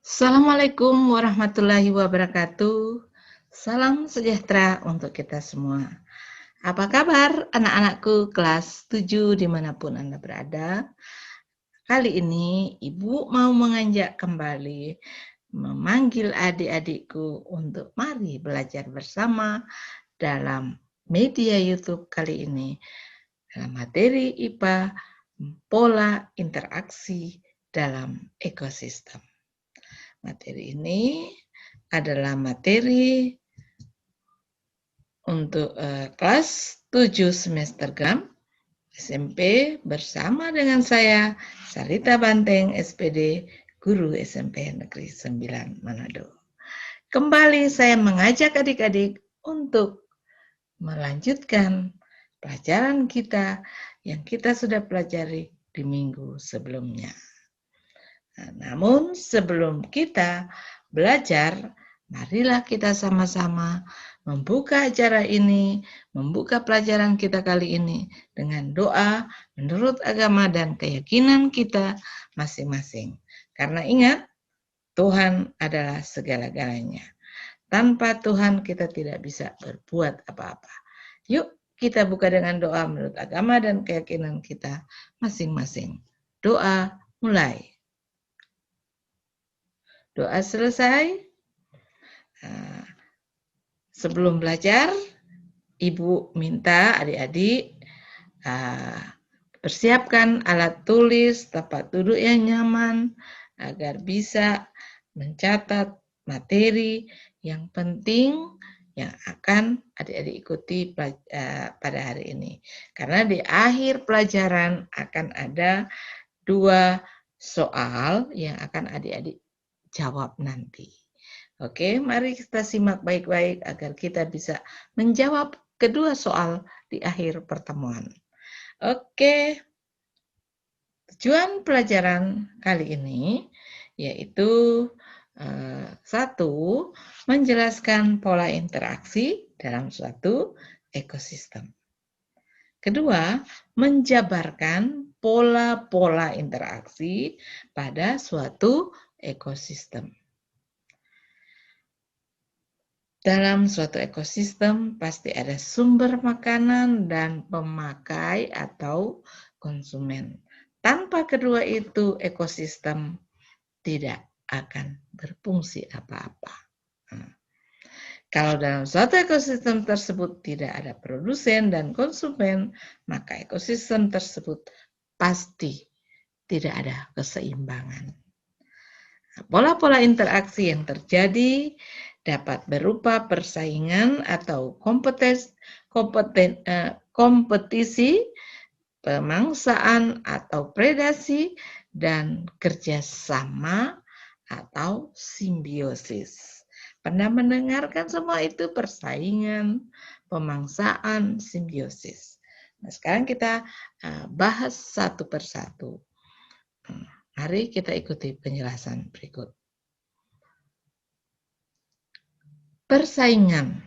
Assalamualaikum warahmatullahi wabarakatuh. Salam sejahtera untuk kita semua. Apa kabar anak-anakku kelas 7 dimanapun Anda berada? Kali ini Ibu mau mengajak kembali memanggil adik-adikku untuk mari belajar bersama dalam media YouTube kali ini. Dalam materi IPA, pola interaksi dalam ekosistem. Materi ini adalah materi untuk kelas 7 semester genap SMP bersama dengan saya, Sarita Banteng, SPD, Guru SMP Negeri 9 Manado. Kembali saya mengajak adik-adik untuk melanjutkan pelajaran kita yang kita sudah pelajari di minggu sebelumnya. Namun sebelum kita belajar, marilah kita sama-sama membuka acara ini, membuka pelajaran kita kali ini dengan doa menurut agama dan keyakinan kita masing-masing. Karena ingat, Tuhan adalah segala-galanya. Tanpa Tuhan kita tidak bisa berbuat apa-apa. Yuk kita buka dengan doa menurut agama dan keyakinan kita masing-masing. Doa mulai. Doa selesai. Sebelum belajar, Ibu minta adik-adik persiapkan alat tulis, tempat duduk yang nyaman, agar bisa mencatat materi yang penting yang akan adik-adik ikuti pada hari ini. Karena di akhir pelajaran akan ada 2 soal yang akan adik-adik jawab nanti. Oke, mari kita simak baik-baik agar kita bisa menjawab kedua soal di akhir pertemuan. Oke, tujuan pelajaran kali ini yaitu 1. Menjelaskan pola interaksi dalam suatu ekosistem. 2. Menjabarkan pola-pola interaksi pada suatu ekosistem. Dalam suatu ekosistem pasti ada sumber makanan dan pemakai atau konsumen. Tanpa kedua itu ekosistem tidak akan berfungsi apa-apa. Kalau dalam suatu ekosistem tersebut tidak ada produsen dan konsumen, maka ekosistem tersebut pasti tidak ada keseimbangan. Pola-pola interaksi yang terjadi dapat berupa persaingan atau kompetisi, pemangsaan atau predasi, dan kerjasama atau simbiosis. Pernah mendengarkan semua itu? Persaingan, pemangsaan, simbiosis. Nah, sekarang kita bahas satu persatu. Mari kita ikuti penjelasan berikut. Persaingan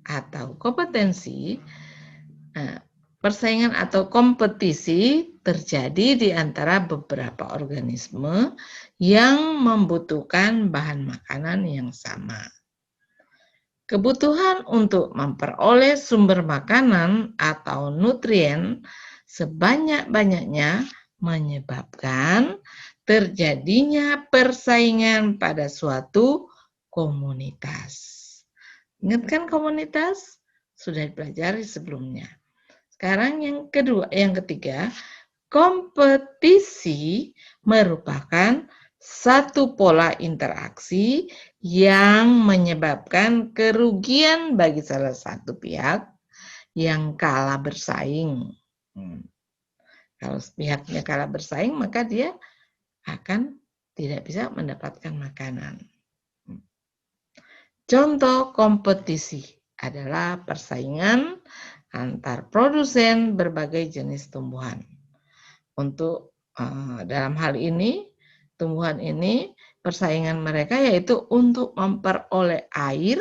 atau kompetensi, persaingan atau kompetisi terjadi di antara beberapa organisme yang membutuhkan bahan makanan yang sama. Kebutuhan untuk memperoleh sumber makanan atau nutrien sebanyak-banyaknya menyebabkan terjadinya persaingan pada suatu komunitas. Ingat kan komunitas? Sudah dipelajari sebelumnya. Sekarang yang ketiga, kompetisi merupakan satu pola interaksi yang menyebabkan kerugian bagi salah satu pihak yang kalah bersaing. Kalau pihaknya kalah bersaing, maka dia akan tidak bisa mendapatkan makanan. Contoh kompetisi adalah persaingan antar produsen berbagai jenis tumbuhan. Untuk dalam hal ini, tumbuhan ini persaingan mereka yaitu untuk memperoleh air,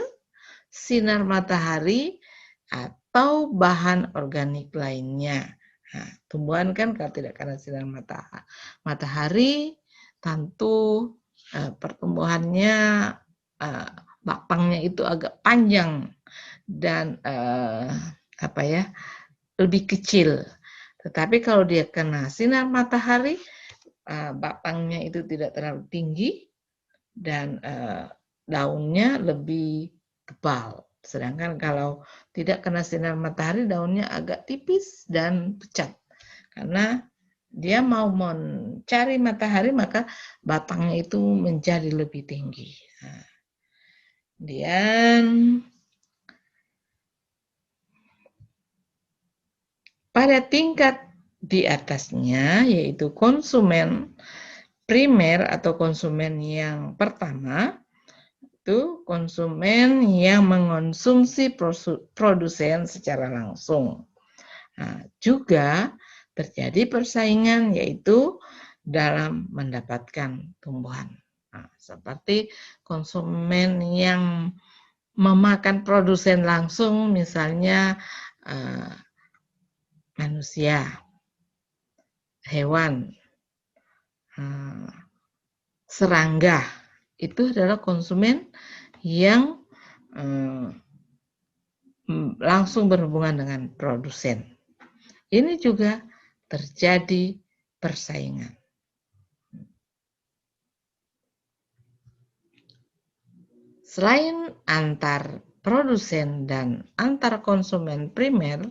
sinar matahari, atau bahan organik lainnya. Nah, tumbuhan kan kalau tidak karena sinar matahari, tentu pertumbuhannya bakpangnya itu agak panjang dan lebih kecil. Tetapi kalau dia kena sinar matahari, bakpangnya itu tidak terlalu tinggi dan daunnya lebih tebal. Sedangkan kalau tidak kena sinar matahari, daunnya agak tipis dan pucat. Karena dia mau mencari matahari, maka batangnya itu menjadi lebih tinggi. Nah, kemudian pada tingkat di atasnya, yaitu konsumen primer atau konsumen yang pertama, itu konsumen yang mengonsumsi produsen secara langsung. Nah, juga terjadi persaingan yaitu dalam mendapatkan tumbuhan. Nah, seperti konsumen yang memakan produsen langsung, misalnya manusia, hewan, serangga, itu adalah konsumen yang langsung berhubungan dengan produsen. Ini juga terjadi persaingan. Selain antar produsen dan antar konsumen primer,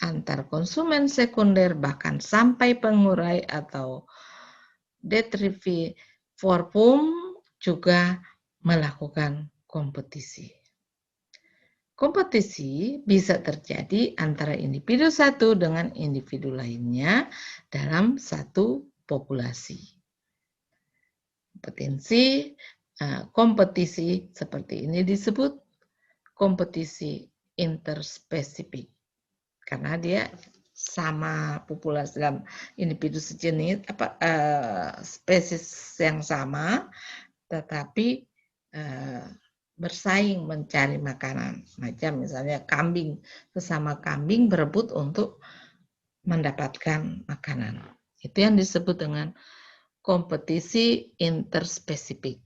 antar konsumen sekunder bahkan sampai pengurai atau detritivore juga melakukan kompetisi. Kompetisi bisa terjadi antara individu satu dengan individu lainnya dalam satu populasi. Kompetisi seperti ini disebut kompetisi interspesifik karena dia sama populasi dalam individu sejenis spesies yang sama, tetapi bersaing mencari makanan. Macam misalnya kambing, sesama kambing berebut untuk mendapatkan makanan. Itu yang disebut dengan kompetisi interspesifik.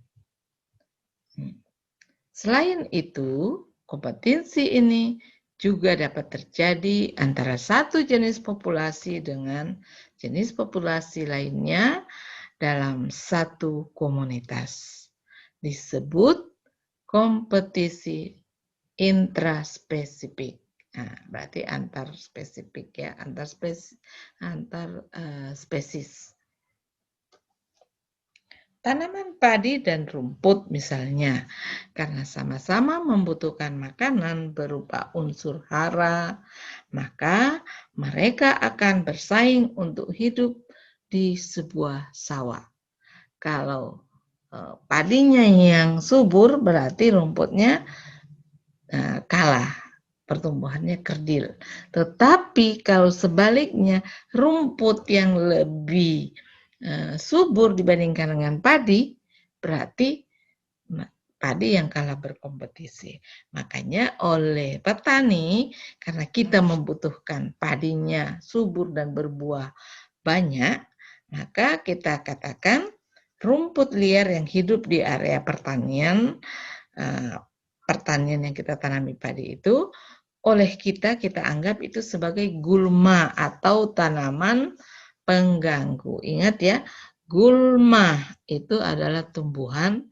Selain itu, kompetisi ini juga dapat terjadi antara satu jenis populasi dengan jenis populasi lainnya dalam satu komunitas. Disebut kompetisi intraspesifik. Nah, berarti antar spesifik ya, antar spesies. Tanaman padi dan rumput misalnya, karena sama-sama membutuhkan makanan berupa unsur hara, maka mereka akan bersaing untuk hidup di sebuah sawah. Kalau padinya yang subur, berarti rumputnya kalah, pertumbuhannya kerdil. Tetapi kalau sebaliknya, rumput yang lebih subur dibandingkan dengan padi, berarti padi yang kalah berkompetisi. Makanya oleh petani, karena kita membutuhkan padinya subur dan berbuah banyak, maka kita katakan rumput liar yang hidup di area pertanian yang kita tanami padi itu, oleh kita anggap itu sebagai gulma atau tanaman pengganggu. Ingat ya, gulma itu adalah tumbuhan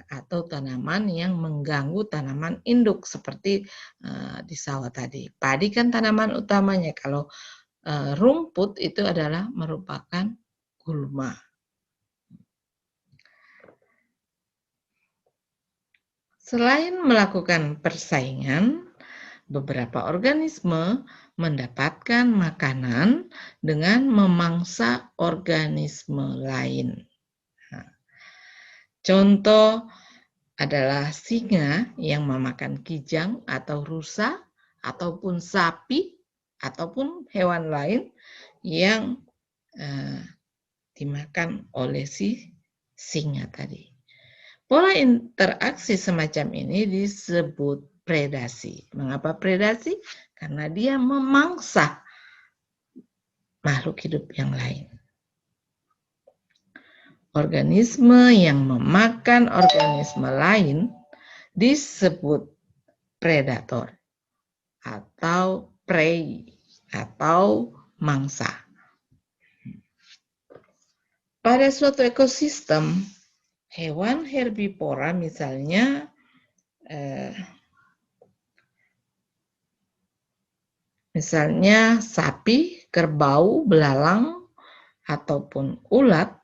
atau tanaman yang mengganggu tanaman induk seperti di sawah tadi. Padi kan tanaman utamanya, kalau rumput itu adalah merupakan gulma. Selain melakukan persaingan, beberapa organisme mendapatkan makanan dengan memangsa organisme lain. Nah, contoh adalah singa yang memakan kijang atau rusa, ataupun sapi, ataupun hewan lain yang dimakan oleh si singa tadi. Pola interaksi semacam ini disebut predasi. Mengapa predasi? Karena dia memangsa makhluk hidup yang lain. Organisme yang memakan organisme lain disebut predator atau prey atau mangsa. Pada suatu ekosistem, hewan herbivora misalnya sapi, kerbau, belalang, ataupun ulat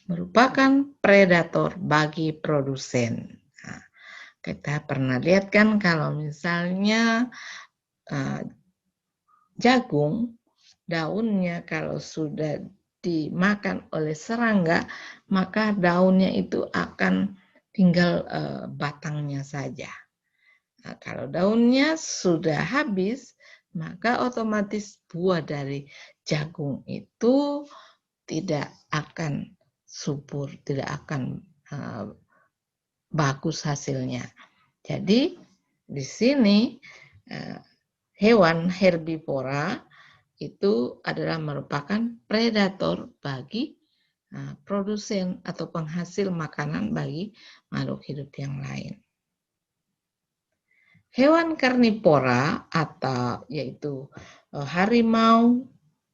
merupakan predator bagi produsen. Nah, kita pernah lihat kan kalau misalnya jagung, daunnya kalau sudah dimakan oleh serangga, maka daunnya itu akan tinggal batangnya saja. Nah, kalau daunnya sudah habis, maka otomatis buah dari jagung itu tidak akan subur, tidak akan bagus hasilnya. Jadi di sini hewan herbivora itu adalah merupakan predator bagi produsen atau penghasil makanan bagi makhluk hidup yang lain. Hewan karnivora atau yaitu harimau,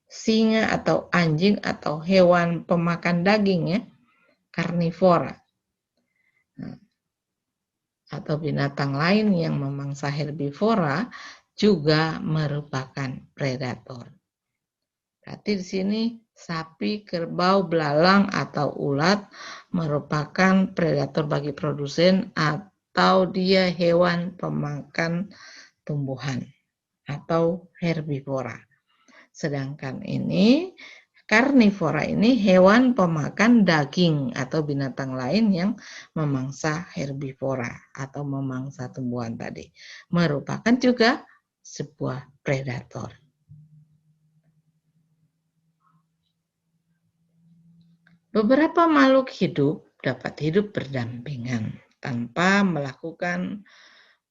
singa atau anjing atau hewan pemakan daging ya, karnivora. Atau binatang lain yang memangsa herbivora juga merupakan predator. Berarti di sini sapi, kerbau, belalang atau ulat merupakan predator bagi produsen atau dia hewan pemakan tumbuhan atau herbivora. Sedangkan ini karnivora ini hewan pemakan daging atau binatang lain yang memangsa herbivora atau memangsa tumbuhan tadi. Merupakan juga sebuah predator. Beberapa makhluk hidup dapat hidup berdampingan tanpa melakukan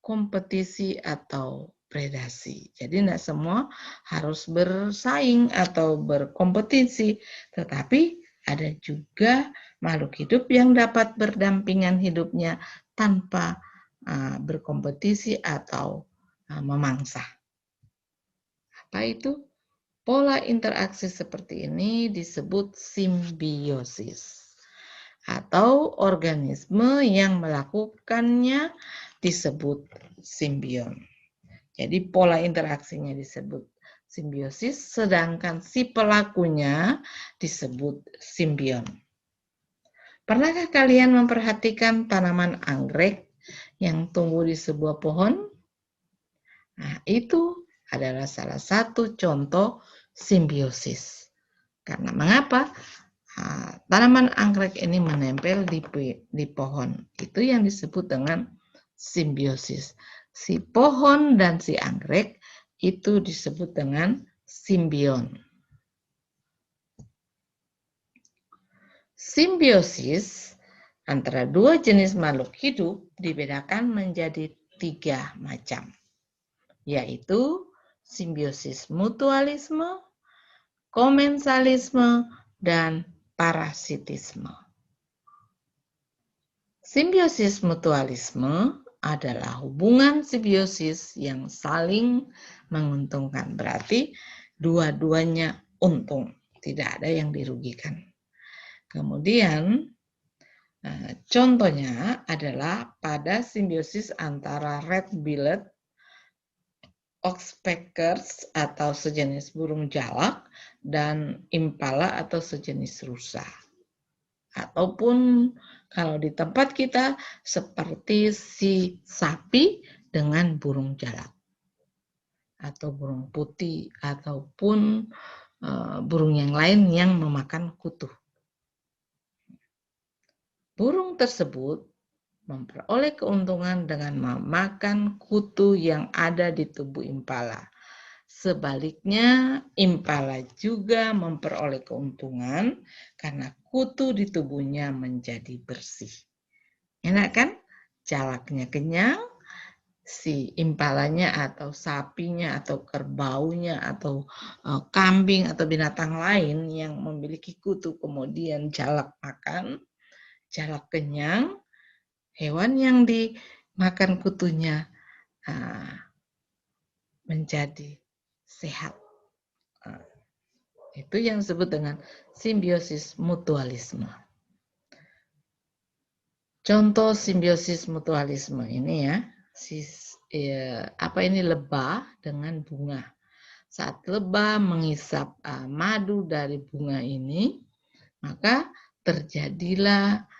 kompetisi atau predasi. Jadi tidak semua harus bersaing atau berkompetisi, tetapi ada juga makhluk hidup yang dapat berdampingan hidupnya tanpa berkompetisi atau memangsa. Apa itu? Pola interaksi seperti ini disebut simbiosis. Atau organisme yang melakukannya disebut simbion. Jadi pola interaksinya disebut simbiosis, sedangkan si pelakunya disebut simbion. Pernahkah kalian memperhatikan tanaman anggrek yang tumbuh di sebuah pohon? Nah, itu adalah salah satu contoh simbiosis. Karena mengapa? Tanaman anggrek ini menempel di pohon. Itu yang disebut dengan simbiosis. Si pohon dan si anggrek itu disebut dengan simbion. Simbiosis antara dua jenis makhluk hidup dibedakan menjadi 3 macam, yaitu simbiosis mutualisme, komensalisme, dan parasitisme. Simbiosis mutualisme adalah hubungan simbiosis yang saling menguntungkan. Berarti dua-duanya untung, tidak ada yang dirugikan. Kemudian contohnya adalah pada simbiosis antara red-billed oxpeckers atau sejenis burung jalak dan impala atau sejenis rusa. Ataupun kalau di tempat kita seperti si sapi dengan burung jalak atau burung putih ataupun burung yang lain yang memakan kutu. Burung tersebut memperoleh keuntungan dengan memakan kutu yang ada di tubuh impala. Sebaliknya, impala juga memperoleh keuntungan karena kutu di tubuhnya menjadi bersih. Enak kan? Jalaknya kenyang, si impalanya atau sapinya atau kerbaunya atau kambing atau binatang lain yang memiliki kutu kemudian jalak makan, bergejala kenyang, hewan yang dimakan kutunya menjadi sehat. Itu yang disebut dengan simbiosis mutualisme. Contoh simbiosis mutualisme ini ya, apa ini lebah dengan bunga. Saat lebah menghisap madu dari bunga ini, maka terjadilah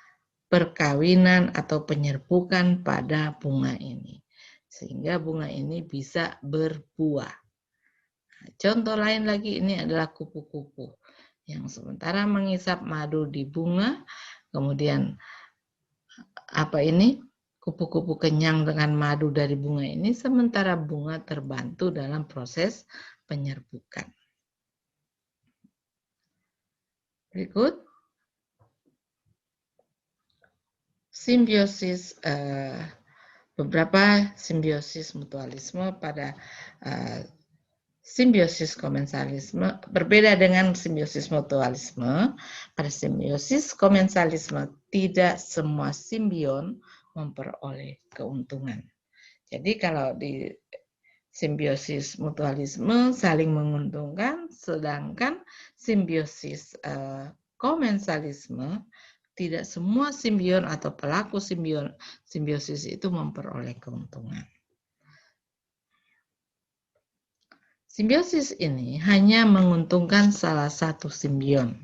perkawinan atau penyerbukan pada bunga ini. Sehingga bunga ini bisa berbuah. Contoh lain lagi ini adalah kupu-kupu. Yang sementara menghisap madu di bunga, kemudian kupu-kupu kenyang dengan madu dari bunga ini, sementara bunga terbantu dalam proses penyerbukan. Berikut simbiosis, beberapa simbiosis mutualisme pada simbiosis komensalisme. Berbeda dengan simbiosis mutualisme, pada simbiosis komensalisme tidak semua simbion memperoleh keuntungan. Jadi kalau di simbiosis mutualisme saling menguntungkan, sedangkan simbiosis komensalisme tidak semua simbion atau pelaku simbiosis itu memperoleh keuntungan. Simbiosis ini hanya menguntungkan salah satu simbion,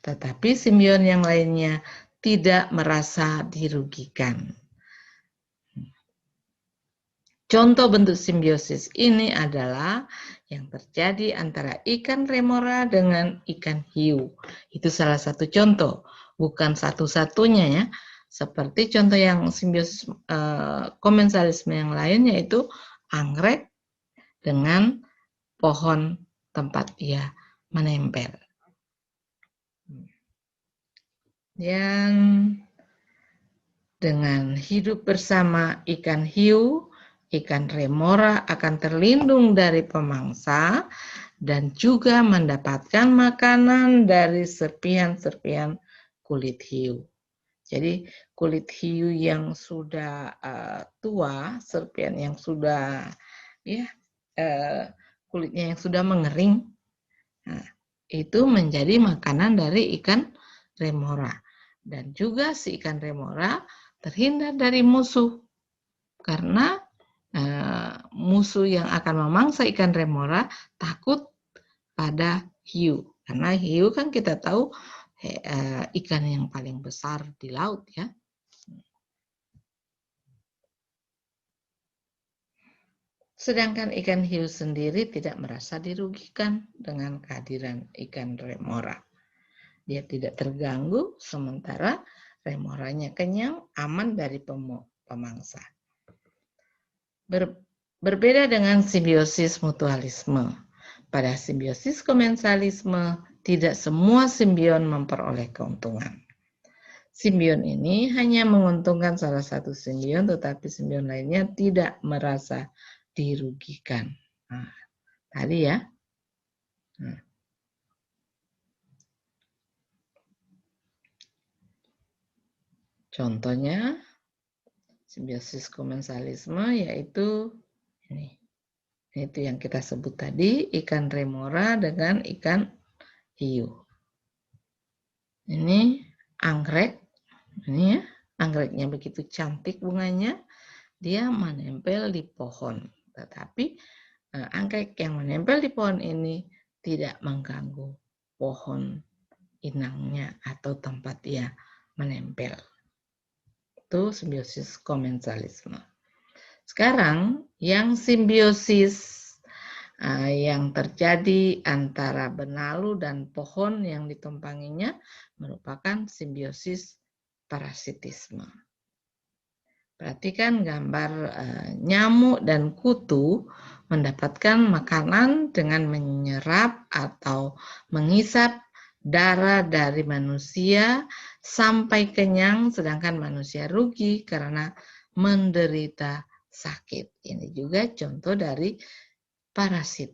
tetapi simbion yang lainnya tidak merasa dirugikan. Contoh bentuk simbiosis ini adalah yang terjadi antara ikan remora dengan ikan hiu. Itu salah satu contoh, bukan satu-satunya ya. Seperti contoh yang simbiosis komensalisme yang lain, yaitu anggrek dengan pohon tempat ia menempel. Dan dengan hidup bersama ikan hiu, ikan remora akan terlindung dari pemangsa dan juga mendapatkan makanan dari serpihan-serpihan kulit hiu. Jadi kulit hiu yang sudah tua, serpihan yang sudah kulitnya yang sudah mengering, itu menjadi makanan dari ikan remora. Dan juga si ikan remora terhindar dari musuh, karena musuh yang akan memangsa ikan remora takut pada hiu. Karena hiu kan kita tahu ikan yang paling besar di laut ya. Sedangkan ikan hiu sendiri tidak merasa dirugikan dengan kehadiran ikan remora. Dia tidak terganggu, sementara remoranya kenyang, aman dari pemangsa. Berbeda dengan simbiosis mutualisme. Pada simbiosis komensalisme, tidak semua simbion memperoleh keuntungan. Simbion ini hanya menguntungkan salah satu simbion, tetapi simbion lainnya tidak merasa dirugikan. Nah, tadi ya. Contohnya simbiosis komensalisme yaitu ini. Itu yang kita sebut tadi, ikan remora dengan ikan hiu. Ini anggrek, ini ya, anggreknya begitu cantik bunganya, dia menempel di pohon. Tetapi anggrek yang menempel di pohon ini tidak mengganggu pohon inangnya atau tempat dia menempel. Itu simbiosis komensalisme. Sekarang yang simbiosis yang terjadi antara benalu dan pohon yang ditumpanginya merupakan simbiosis parasitisme. Perhatikan gambar nyamuk dan kutu mendapatkan makanan dengan menyerap atau menghisap darah dari manusia sampai kenyang, sedangkan manusia rugi karena menderita sakit. Ini juga contoh dari parasit.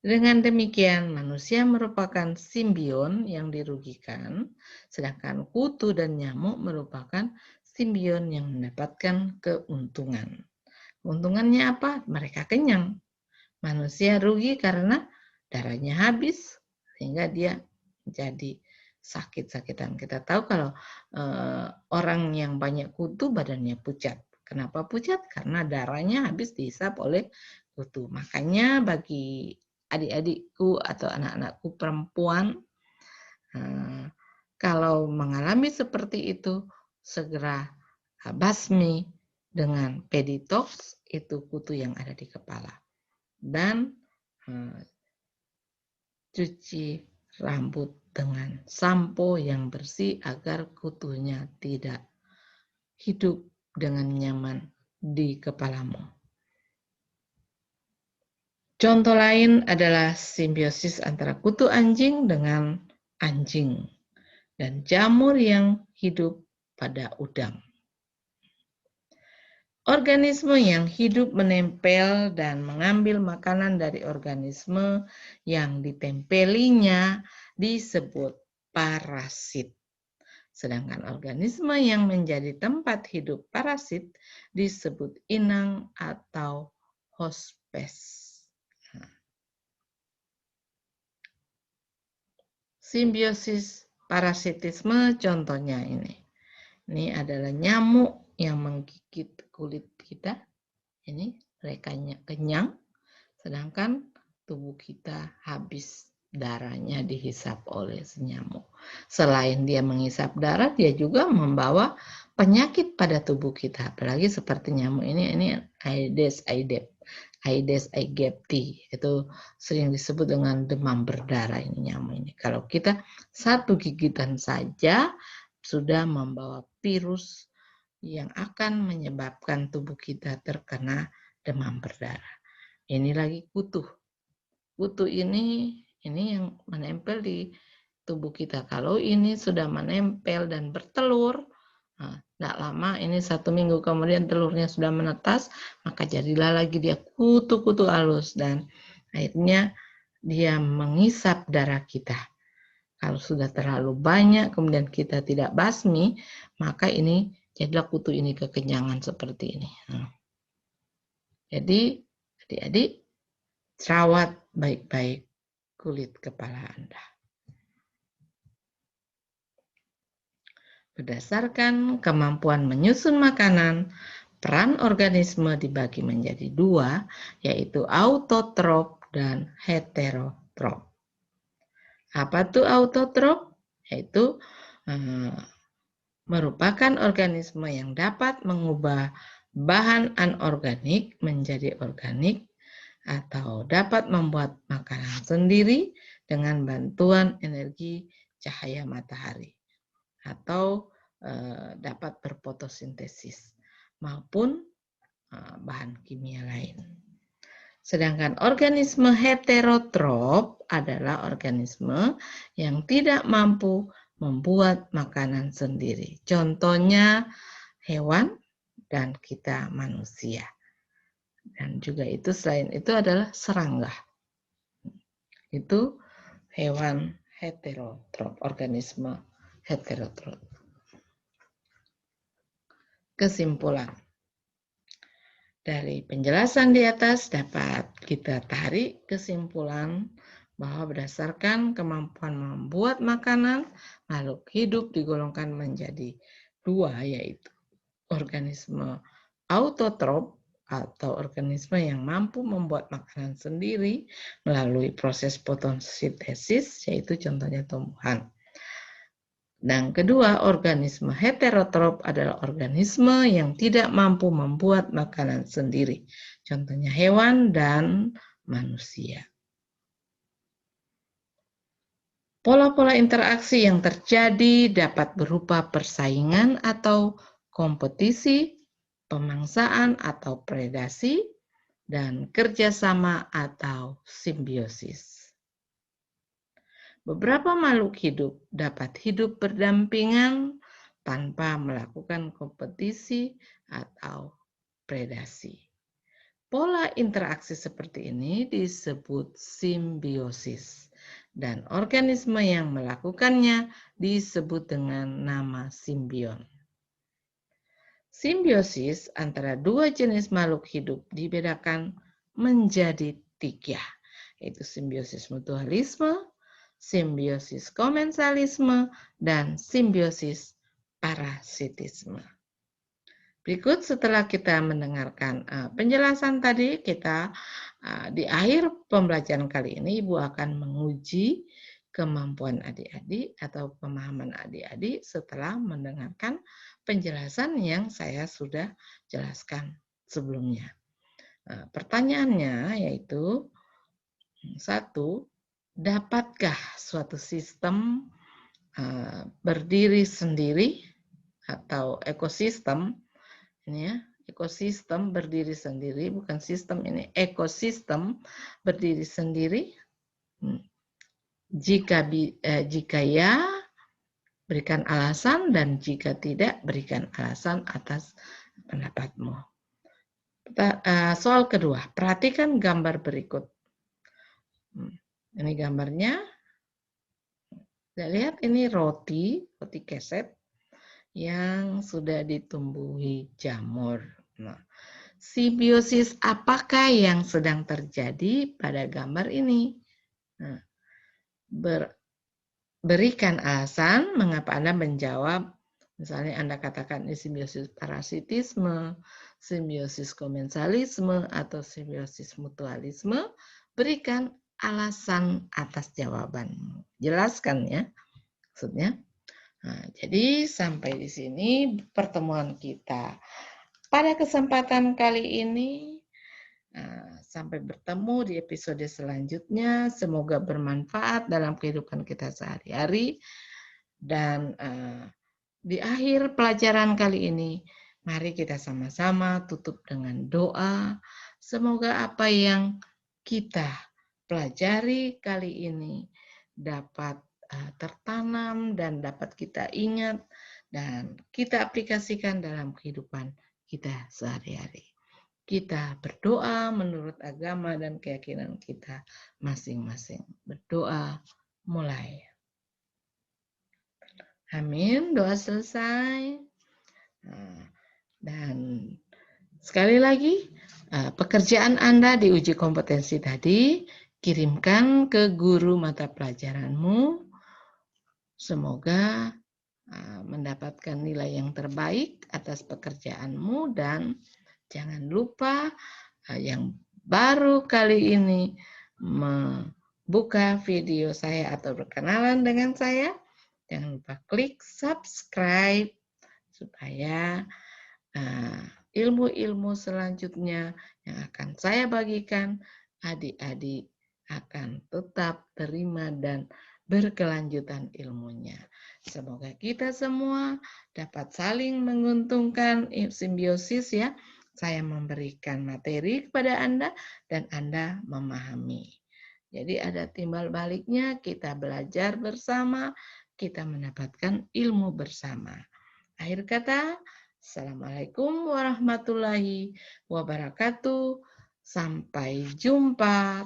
Dengan demikian, manusia merupakan simbion yang dirugikan, sedangkan kutu dan nyamuk merupakan simbion yang mendapatkan keuntungan. Keuntungannya apa? Mereka kenyang. Manusia rugi karena darahnya habis, sehingga dia jadi sakit-sakitan. Kita tahu kalau orang yang banyak kutu badannya pucat. Kenapa pucat? Karena darahnya habis dihisap oleh kutu. Makanya bagi adik-adikku atau anak-anakku perempuan, kalau mengalami seperti itu, segera basmi dengan peditox, itu kutu yang ada di kepala. Dan cuci rambut dengan sampo yang bersih agar kutunya tidak hidup dengan nyaman di kepalamu. Contoh lain adalah simbiosis antara kutu anjing dengan anjing dan jamur yang hidup pada udang. Organisme yang hidup menempel dan mengambil makanan dari organisme yang ditempelinya disebut parasit. Sedangkan organisme yang menjadi tempat hidup parasit disebut inang atau hospes. Simbiosis parasitisme contohnya ini. Ini adalah nyamuk yang menggigit kulit kita. Ini mereka kenyang, sedangkan tubuh kita habis darahnya dihisap oleh si nyamuk. Selain dia menghisap darah, dia juga membawa penyakit pada tubuh kita. Apalagi seperti nyamuk ini Aedes aegypti. Itu sering disebut dengan demam berdarah ini nyamuk ini. Kalau kita satu gigitan saja sudah membawa virus yang akan menyebabkan tubuh kita terkena demam berdarah. Ini lagi kutu. Kutu ini yang menempel di tubuh kita. Kalau ini sudah menempel dan bertelur, tidak lama, ini 1 minggu kemudian telurnya sudah menetas, maka jadilah lagi dia kutu-kutu halus dan akhirnya dia mengisap darah kita. Kalau sudah terlalu banyak kemudian kita tidak basmi, maka ini jadilah kutu ini kekenyangan seperti ini. Jadi adik-adik, rawat baik-baik kulit kepala Anda. Berdasarkan kemampuan menyusun makanan, peran organisme dibagi menjadi 2, yaitu autotrof dan heterotrof. Apa itu autotrof? Yaitu merupakan organisme yang dapat mengubah bahan anorganik menjadi organik atau dapat membuat makanan sendiri dengan bantuan energi cahaya matahari atau dapat berfotosintesis maupun bahan kimia lain. Sedangkan organisme heterotrof adalah organisme yang tidak mampu membuat makanan sendiri. Contohnya hewan dan kita manusia. Dan juga itu selain itu adalah serangga. Itu hewan heterotrof, organisme heterotrof. Kesimpulan. Dari penjelasan di atas dapat kita tarik kesimpulan bahwa berdasarkan kemampuan membuat makanan, makhluk hidup digolongkan menjadi 2, yaitu organisme autotrof atau organisme yang mampu membuat makanan sendiri melalui proses fotosintesis, yaitu contohnya tumbuhan. Dan kedua, organisme heterotrof adalah organisme yang tidak mampu membuat makanan sendiri. Contohnya hewan dan manusia. Pola-pola interaksi yang terjadi dapat berupa persaingan atau kompetisi, pemangsaan atau predasi, dan kerjasama atau simbiosis. Beberapa makhluk hidup dapat hidup berdampingan tanpa melakukan kompetisi atau predasi. Pola interaksi seperti ini disebut simbiosis, dan organisme yang melakukannya disebut dengan nama simbion. Simbiosis antara dua jenis makhluk hidup dibedakan menjadi tiga, yaitu simbiosis mutualisme, simbiosis komensalisme, dan simbiosis parasitisme. Berikut setelah kita mendengarkan penjelasan tadi, kita di akhir pembelajaran kali ini Ibu akan menguji kemampuan adik-adik atau pemahaman adik-adik setelah mendengarkan penjelasan yang saya sudah jelaskan sebelumnya. Pertanyaannya yaitu, 1, dapatkah suatu sistem berdiri sendiri atau ekosistem, ini ya, ekosistem berdiri sendiri, bukan sistem ini, ekosistem berdiri sendiri? Jika ya, berikan alasan, dan jika tidak, berikan alasan atas pendapatmu. Soal kedua, perhatikan gambar berikut. Ini gambarnya. Lihat, ini roti keset yang sudah ditumbuhi jamur. Nah, simbiosis apakah yang sedang terjadi pada gambar ini? Nah, berikan alasan mengapa Anda menjawab. Misalnya Anda katakan ini simbiosis parasitisme, simbiosis komensalisme, atau simbiosis mutualisme. Berikan alasan atas jawabanmu. Jelaskan ya maksudnya. Nah, jadi sampai di sini pertemuan kita pada kesempatan kali ini. Sampai bertemu di episode selanjutnya. Semoga bermanfaat dalam kehidupan kita sehari-hari. Dan di akhir pelajaran kali ini, mari kita sama-sama tutup dengan doa. Semoga apa yang kita pelajari kali ini dapat tertanam dan dapat kita ingat dan kita aplikasikan dalam kehidupan kita sehari-hari. Kita berdoa menurut agama dan keyakinan kita masing-masing. Berdoa mulai. Amin, doa selesai. Dan sekali lagi, pekerjaan Anda di uji kompetensi tadi, kirimkan ke guru mata pelajaranmu. Semoga mendapatkan nilai yang terbaik atas pekerjaanmu, dan jangan lupa yang baru kali ini membuka video saya atau berkenalan dengan saya, jangan lupa klik subscribe supaya ilmu-ilmu selanjutnya yang akan saya bagikan, adik-adik akan tetap terima dan berkelanjutan ilmunya. Semoga kita semua dapat saling menguntungkan simbiosis ya. Saya memberikan materi kepada Anda dan Anda memahami. Jadi ada timbal baliknya, kita belajar bersama, kita mendapatkan ilmu bersama. Akhir kata, Assalamualaikum warahmatullahi wabarakatuh. Sampai jumpa.